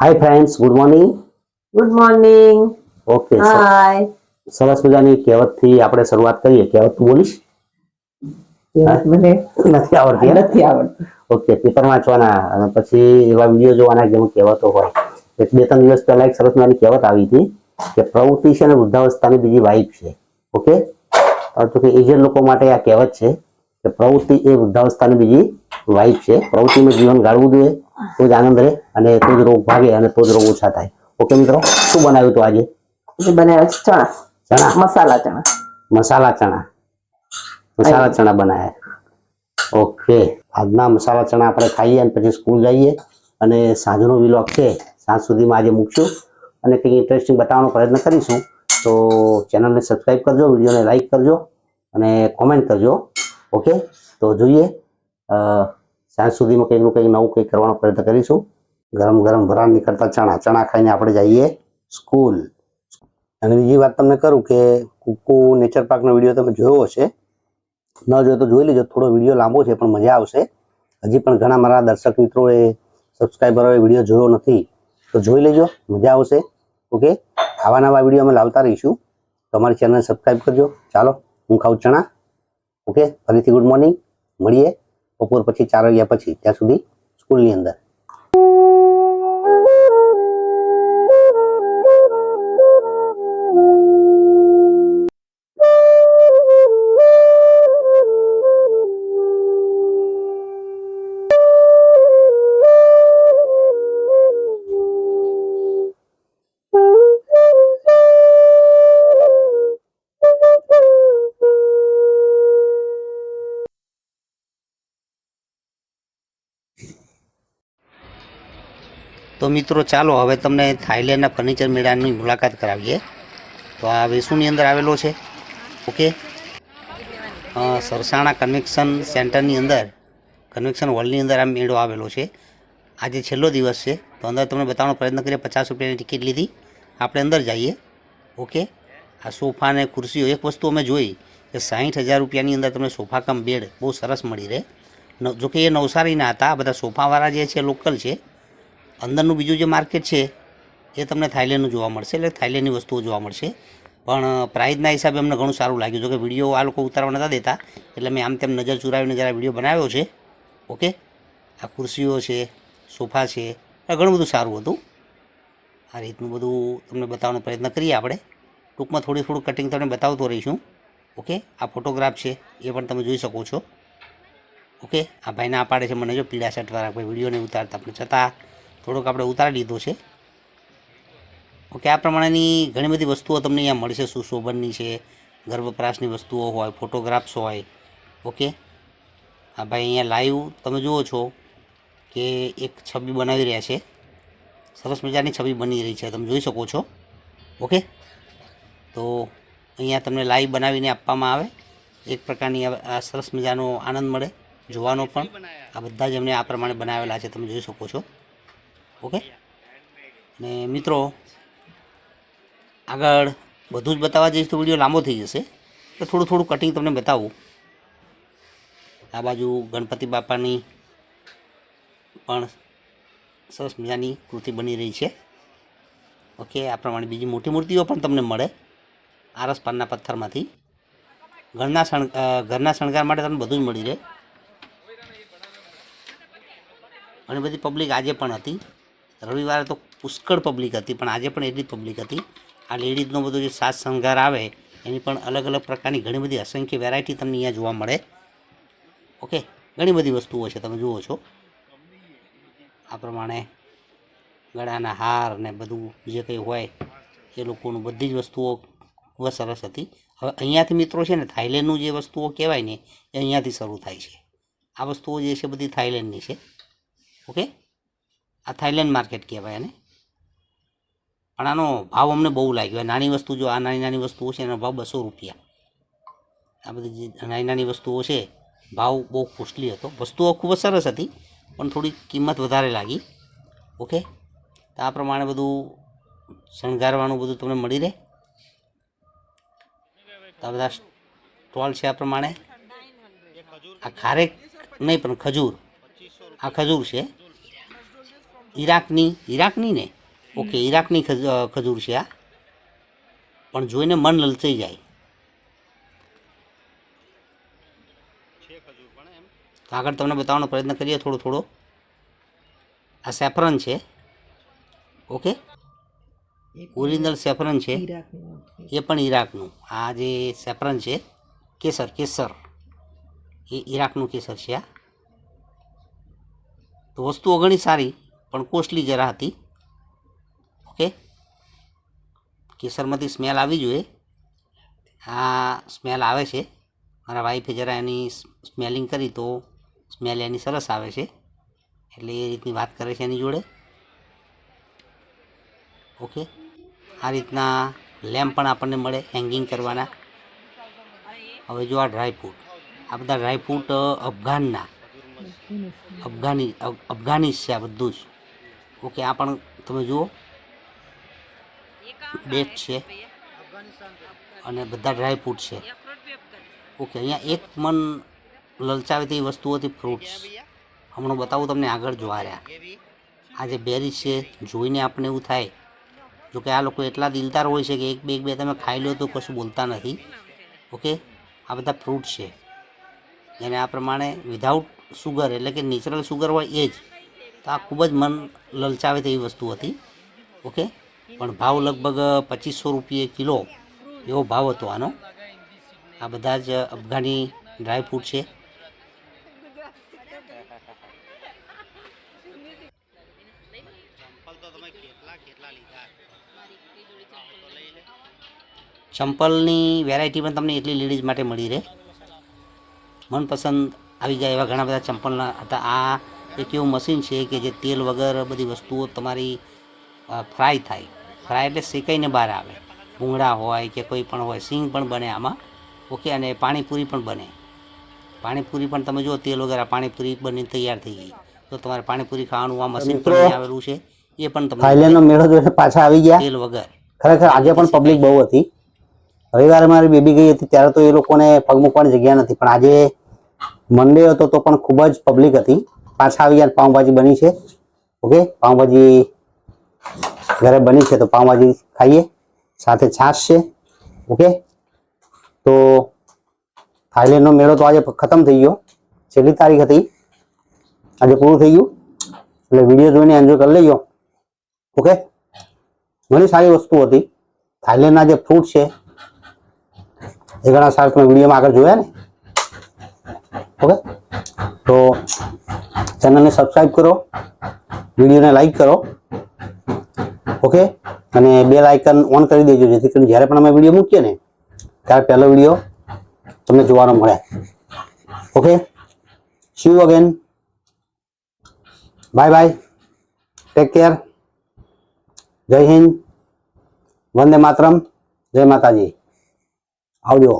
હાય friends, good morning. Good morning. Okay, hi. સરસ મજાની કહેવતથી આપણે શરૂઆત કરીએ. કહેવત તું બોલીશ? મને નથી આવડતી? નથી આવડતું. ઓકે, પેપર વાંચવાના અને પછી એવા વિડીયો જોવાના જેમાં કહેવતો હોય. એક બે ત્રણ દિવસ પહેલા એક સરસ મજાની કહેવત આવી હતી કે પ્રવૃત્તિ છે અને વૃદ્ધાવસ્થાની બીજી વાઇફ છે. ઓકે, તો કે એજેડ લોકો માટે આ કહેવત છે કે પ્રવૃત્તિ એ વૃદ્ધાવસ્થાની બીજી વાઇફ છે. પ્રવૃત્તિમાં જીવન ગાળવું જોઈએ તો જ આનંદ રહે અને તો જ રોગ ભાગે અને તો જ રોગ ઓછા થાય. ઓકે મિત્રો, શું બનાવ્યું હતું આજે? જે બનાવ્યા છે ચણા. ચણા, મસાલા ચણા. મસાલા ચણા. મસાલા ચણા બનાવ્યા. ઓકે, આજના મસાલા ચણા આપણે ખાઈએ અને પછી સ્કૂલ જઈએ અને સાંજનો વિલોગ છે સાંજ સુધીમાં આજે મૂકશું અને કંઈક ઇન્ટરેસ્ટિંગ બતાવવાનો પ્રયત્ન કરીશું. તો ચેનલને સબસ્ક્રાઈબ કરજો, વિડીયોને લાઈક કરજો અને કોમેન્ટ કરજો. ઓકે, તો જોઈએ સાંજ સુધીમાં કંઈકનું કંઈક નવું કંઈક કરવાનો પ્રયત્ન કરીશું. ગરમ ગરમ ભરાન નીકળતા ચણા ચણા ખાઈને આપણે જઈએ સ્કૂલ. અને બીજી વાત તમને કરું કે કુકુ નેચર પાર્કનો વિડીયો તમે જોયો હશે. ન જોયો તો જોઈ લેજો. થોડો વિડીયો લાંબો છે પણ મજા આવશે. હજી પણ ઘણા મારા દર્શક મિત્રોએ સબસ્ક્રાઈબરોએ વિડીયો જોયો નથી તો જોઈ લેજો, મજા આવશે. ઓકે, આવા નવા વિડીયો અમે લાવતા રહીશું. તમારી ચેનલ સબસ્ક્રાઈબ કરજો. ચાલો, હું ખાઉં ચણા. ઓકે, ફરીથી ગુડ મોર્નિંગ. મળીએ બપોર પછી 4 વાગ્યા પછી. ત્યાં સુધી સ્કૂલની અંદર. તો મિત્રો ચાલો હવે તમને થાઈલેન્ડના ફર્નિચર મેળાની મુલાકાત કરાવીએ. તો આ વેસુની અંદર આવેલો છે. ઓકે, સરસાણા કન્વેન્શન સેન્ટરની અંદર, કન્વેન્શન હોલની અંદર આ મેળો આવેલો છે. આજે છેલ્લો દિવસ છે તો અંદર તમને બતાવવાનો પ્રયત્ન કરીએ. 50 રૂપિયાની ટિકિટ લીધી, આપણે અંદર જઈએ. ઓકે, આ સોફા અને ખુરશીઓ, એક વસ્તુ અમે જોઈ કે 60,000 રૂપિયાની અંદર તમને સોફા કમ બેડ બહુ સરસ મળી રહે. જોકે એ નવસારીના હતા. આ બધા સોફાવાળા જે છે લોકલ છે. અંદરનું બીજું જે માર્કેટ છે એ તમને થાઈલેન્ડનું જોવા મળશે, એટલે થાઈલેન્ડની વસ્તુઓ જોવા મળશે. પણ પ્રાઇઝના હિસાબે અમને ઘણું સારું લાગ્યું. જો કે વિડીયો આ લોકો ઉતારવા નતા દેતા એટલે મેં આમ તેમ નજર ચુરાવીને જરા વિડીયો બનાવ્યો છે. ઓકે, આ ખુરશીઓ છે, સોફા છે, ઘણું બધું સારું હતું. આ રીતનું બધું તમને બતાવવાનો પ્રયત્ન કરીએ આપણે. ટૂંકમાં થોડું કટિંગ તમને બતાવતો રહીશું. ઓકે, આ ફોટોગ્રાફ છે એ પણ તમે જોઈ શકો છો. ઓકે, આ ભાઈ ના પાડે છે મને, જો પીળા શર્ટવાળા ભાઈ વિડીયો નહીં ઉતારતા, પણ છતાં થોડોક આપણે ઉતારી લીધો છે. ઓકે, આ પ્રમાણેની ઘણી બધી વસ્તુઓ તમને અહીંયા મળશે. સુશોભનની છે, ઘર વપરાશની વસ્તુઓ હોય, ફોટોગ્રાફ્સ હોય. ઓકે, આ ભાઈ અહીંયા લાઈવ તમે જુઓ છો કે એક છબી બનાવી રહ્યા છે. સરસ મજાની છબી બની રહી છે, તમે જોઈ શકો છો. ઓકે, તો અહીંયા તમને લાઈવ બનાવીને આપવામાં આવે. એક પ્રકારની આ સરસ મજાનો આનંદ મળે જોવાનો પણ. આ બધા જ એમને આ પ્રમાણે બનાવેલા છે, તમે જોઈ શકો છો. ઓકે, ને મિત્રો આગળ બધું જ બતાવવા જઈશ તો વિડીયો લાંબો થઈ જશે, તો થોડું કટિંગ તમને બતાવું. આ બાજુ ગણપતિ બાપાની પણ સરસ મજાની કૃતિ બની રહી છે. ઓકે, આ પ્રમાણે બીજી મોટી મૂર્તિઓ પણ તમને મળે આરસપારના પથ્થરમાંથી. ઘરના શણગાર માટે તમને બધું જ મળી રહે. ઘણી બધી પબ્લિક આજે પણ હતી. રવિવારે તો પુષ્કળ પબ્લિક હતી, પણ આજે પણ એટલી જ પબ્લિક હતી. આ લેડીઝનો બધો જે સાજ શણગાર આવે એની પણ અલગ અલગ પ્રકારની ઘણી બધી અસંખ્ય વેરાયટી તમને અહીંયા જોવા મળે. ઓકે, ઘણી બધી વસ્તુઓ છે, તમે જુઓ છો. આ પ્રમાણે ગળાના હાર ને બધું જે કંઈ હોય એ લોકોનું બધી જ વસ્તુઓ ખૂબ જ સરસ હતી. હવે અહીંયાથી મિત્રો છે ને થાઈલેન્ડનું જે વસ્તુઓ કહેવાય ને એ અહીંયાથી શરૂ થાય છે. આ વસ્તુઓ જે છે બધી થાઈલેન્ડની છે. ઓકે, આ થાઈલેન્ડ માર્કેટ કહેવાય એને. પણ આનો ભાવ અમને બહુ લાગ્યો. નાની વસ્તુ, જો આ નાની વસ્તુઓ છે એનો ભાવ 200 રૂપિયા. આ બધી જે નાની વસ્તુઓ છે ભાવ બહુ કોસ્ટલી હતો. વસ્તુઓ ખૂબ જ સરસ હતી પણ થોડી કિંમત વધારે લાગી. ઓકે, તો આ પ્રમાણે બધું શણગારવાનું બધું તમને મળી રહે. તો આ બધા સ્ટોલ છે. આ પ્રમાણે આ ખારેક નહીં પણ ખજૂર, આ ખજૂર છે ઈરાકની ને ઓકે, ઈરાકની ખજૂર છે આ, પણ જોઈને મન લલચાઈ જાય. આગળ તમને બતાવવાનો પ્રયત્ન કરીએ થોડો. આ સેફરન છે, ઓકે, ઓરિજિનલ સેફરન છે, એ પણ ઈરાકનું. આ જે સેફરન છે, કેસર એ ઈરાકનું કેસર છે આ. તો વસ્તુઓ ઘણી સારી પણ કોસ્ટલી જરા હતી. ઓકે, કેસરમાંથી સ્મેલ આવી જોઈએ. આ સ્મેલ આવે છે. મારા વાઈફે જરા એની સ્મેલિંગ કરી તો સ્મેલ એની સરસ આવે છે, એટલે એ રીતની વાત કરે છે એની જોડે. ઓકે, આ રીતના લેમ્પ પણ આપણને મળે હેંગિંગ કરવાના. હવે જો આ ડ્રાયફ્રૂટ, આ બધા ડ્રાયફ્રૂટ અફઘાનીસ છે આ બધું જ. ઓકે, આ પણ તમે જુઓ ડેટ છે અને બધા ડ્રાયફ્રૂટ છે. ઓકે, અહીંયા એક મન લલચાવે તેવી વસ્તુઓ હતી ફ્રૂટ્સ. હમણાં બતાવું તમને આગળ જોવા રહ્યા. આ જે બેરી છે જોઈને આપણને એવું થાય, જો કે આ લોકો એટલા દિલદાર હોય છે કે એક બે તમે ખાઈ લો તો કશું બોલતા નથી. ઓકે, આ બધા ફ્રૂટ છે અને આ પ્રમાણે વિધાઉટ સુગર એટલે કે નેચરલ સુગર હોય એ જ. તો આ ખૂબ જ મન લલચાવે તેવી વસ્તુ હતી. ઓકે, પણ ભાવ લગભગ 2500 રૂપિયે કિલો એવો ભાવ હતો આનો. આ બધા જ અફઘાની ડ્રાયફ્રૂટ છે. ચંપલની વેરાયટી પણ તમને એટલી લેડીઝ માટે મળી રહે. મનપસંદ આવી જાય એવા ઘણા બધા ચંપલના હતા. આ એક એવું મશીન છે કે જે તેલ વગર બધી વસ્તુઓ તમારી ફ્રાય થાય. ફ્રાય એટલે શેકાઈને બહાર આવે. ભૂંગળા હોય કે કોઈ પણ હોય, સિંગ પણ બને આમાં. ઓકે, અને પાણીપુરી પણ બને. પાણીપુરી પણ તમે જુઓ તેલ વગર પાણીપુરી બનીને તૈયાર થઈ ગઈ. તો તમારે પાણીપુરી ખાવાનું આ મશીન પણ અહીં આવેલું છે. એ પણ તમને થાઈલેન્ડનો મેળો જોઈને પાછા આવી ગયા. તેલ વગર. ખરેખર આજે પણ પબ્લિક બહુ હતી. રવિવારે મારી બેબી ગઈ હતી ત્યારે તો એ લોકોને પગ મૂકવાની જગ્યા નથી, પણ આજે મંડે હતો તો પણ ખૂબ જ પબ્લિક હતી. પાછા આવી ગયા. પાઉંભાજી બની છે. ઓકે, પાઉંભાજી ઘરે બની છે તો પાઉંભાજી ખાઈએ, સાથે છાશ છે. ઓકે, તો થાઈલેન્ડનો મેળો તો આજે ખતમ થઈ ગયો. છેલ્લી તારીખ હતી, આજે પૂરું થઈ ગયું. એટલે વિડીયો જોઈને એન્જોય કરી લેજો. ઓકે, ઘણી સારી વસ્તુ હતી. થાઈલેન્ડના જે ફ્રૂટ છે એ ઘણા સારા તમે વિડીયોમાં આગળ જોયા ને. ઓકે, તો ચેનલને સબસ્ક્રાઈબ કરો, વિડીયોને લાઈક કરો. ઓકે, અને બેલ આઇકન ઓન કરી દેજો જેથી કરીને જ્યારે પણ અમે વિડીયો મૂકીએ ને ત્યારે પહેલો વિડીયો તમને જોવાનો મળે. Okay, C you again. Bye bye, take care. જય હિન્દ, વંદે માતરમ, જય માતાજી. આવજો.